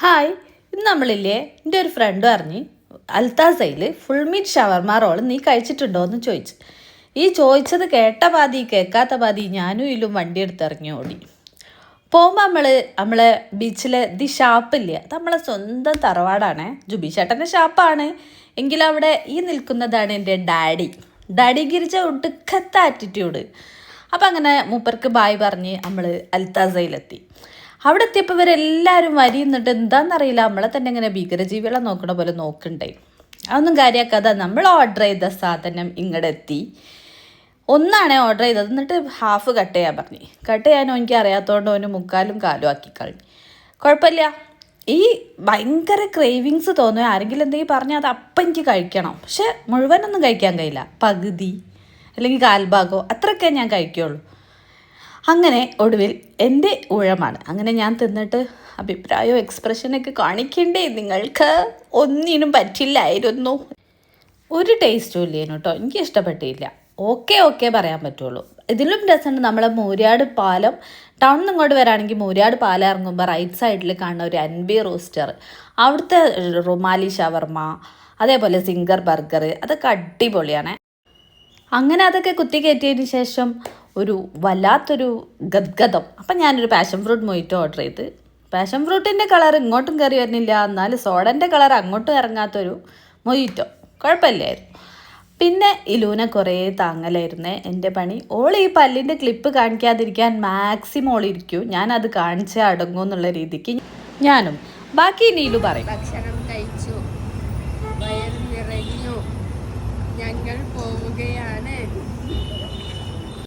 Hi, ഇന്ന് നമ്മളില്ലേ എൻ്റെ ഒരു ഫ്രണ്ട് പറഞ്ഞ് അൽത്താസയിൽ ഫുൾ മീറ്റ് ഷവർമ റോൾ നീ കഴിച്ചിട്ടുണ്ടോ എന്ന് ചോദിച്ചു. ഈ ചോദിച്ചത് കേട്ട പാതി കേൾക്കാത്ത പാതി ഞാനും ഇതിലും വണ്ടി എടുത്തിറങ്ങി ഓടി. പോകുമ്പോൾ നമ്മളെ ബീച്ചിലെ ഷാപ്പില്ല, അത് നമ്മളെ സ്വന്തം തറവാടാണ്, ജുബി ചേട്ടൻ്റെ ഷാപ്പാണ്. എങ്കിലും അവിടെ ഈ നിൽക്കുന്നതാണ് എൻ്റെ ഡാഡി ഗിരിച്ച ഒടുക്കത്തെ ആറ്റിറ്റ്യൂഡ്. അപ്പം അങ്ങനെ മൂപ്പർക്ക് ബായ് പറഞ്ഞ് നമ്മൾ അൽത്താസയിലെത്തി. അവിടെ എത്തിയപ്പോൾ ഇവരെല്ലാവരും വരി നിന്നിട്ട് എന്താണെന്നറിയില്ല, നമ്മളെ തന്നെ ഇങ്ങനെ ഭീകരജീവികളെ നോക്കണ പോലെ നോക്കണ്ടേ. അതൊന്നും കാര്യമാക്കാതെ നമ്മൾ ഓർഡർ ചെയ്ത സാധനം ഇങ്ങോട്ട് എത്തി. ഒന്നാണേ ഓർഡർ ചെയ്തത്, എന്നിട്ട് ഹാഫ് കട്ട് ചെയ്യാൻ പറഞ്ഞു. കട്ട് ചെയ്യാനോ എനിക്ക് അറിയാത്തതുകൊണ്ട് അവന് മുക്കാലും കാലും ആക്കി കളഞ്ഞു. കുഴപ്പമില്ല, ഈ ഭയങ്കര ക്രേവിങ്സ് തോന്നുക ആരെങ്കിലും എന്തെങ്കിലും പറഞ്ഞാൽ അത് അപ്പം എനിക്ക് കഴിക്കണം. പക്ഷെ മുഴുവനൊന്നും കഴിക്കാൻ കഴിയില്ല, പകുതി അല്ലെങ്കിൽ കാൽഭാഗമോ അത്രയൊക്കെ ഞാൻ കഴിക്കുകയുള്ളൂ. അങ്ങനെ ഒടുവിൽ എൻ്റെ ഊഴമാണ്. അങ്ങനെ ഞാൻ തിന്നിട്ട് അഭിപ്രായവും എക്സ്പ്രഷനൊക്കെ കാണിക്കണ്ടേ, നിങ്ങൾക്ക് ഒന്നിനും പറ്റില്ലായിരുന്നു. ഒരു ടേസ്റ്റും ഇല്ലേനു കേട്ടോ, എനിക്ക് ഇഷ്ടപ്പെട്ടില്ല. ഓക്കെ പറയാൻ പറ്റുള്ളൂ. ഇതിലും രസമുണ്ട് നമ്മളെ മൂര്യാട് പാലം. ടൗണിൽ നിന്ന് ഇങ്ങോട്ട് വരാണെങ്കിൽ മൂര്യാട് പാലം ഇറങ്ങുമ്പോൾ റൈറ്റ് സൈഡിൽ കാണുന്ന ഒരു അൻബി റോസ്റ്റർ, അവിടുത്തെ റുമാലി ഷവർമ, അതേപോലെ സിംഗർ ബർഗർ, അതൊക്കെ അടിപൊളിയാണ്. അങ്ങനെ അതൊക്കെ കുത്തി കയറ്റിയതിന് ശേഷം ഒരു വല്ലാത്തൊരു ഗദ്ഗതം. അപ്പം ഞാനൊരു പാഷൻ ഫ്രൂട്ട് മൊയ്റ്റോ ഓർഡർ ചെയ്ത്. പാഷൻ ഫ്രൂട്ടിൻ്റെ കളർ ഇങ്ങോട്ടും കയറി വരുന്നില്ല, എന്നാലും സോഡൻ്റെ കളർ അങ്ങോട്ടും ഇറങ്ങാത്തൊരു മൊയ്റ്റോ, കുഴപ്പമില്ലായിരുന്നു. പിന്നെ ഇലൂന കുറേ താങ്ങലായിരുന്നേ എൻ്റെ പണി. ഓൾ ഈ പല്ലിൻ്റെ ക്ലിപ്പ് കാണിക്കാതിരിക്കാൻ മാക്സിമം ഓളിരിക്കും, ഞാനത് കാണിച്ചേ അടങ്ങും എന്നുള്ള രീതിക്ക് ഞാനും. ബാക്കി നീലു പറയും.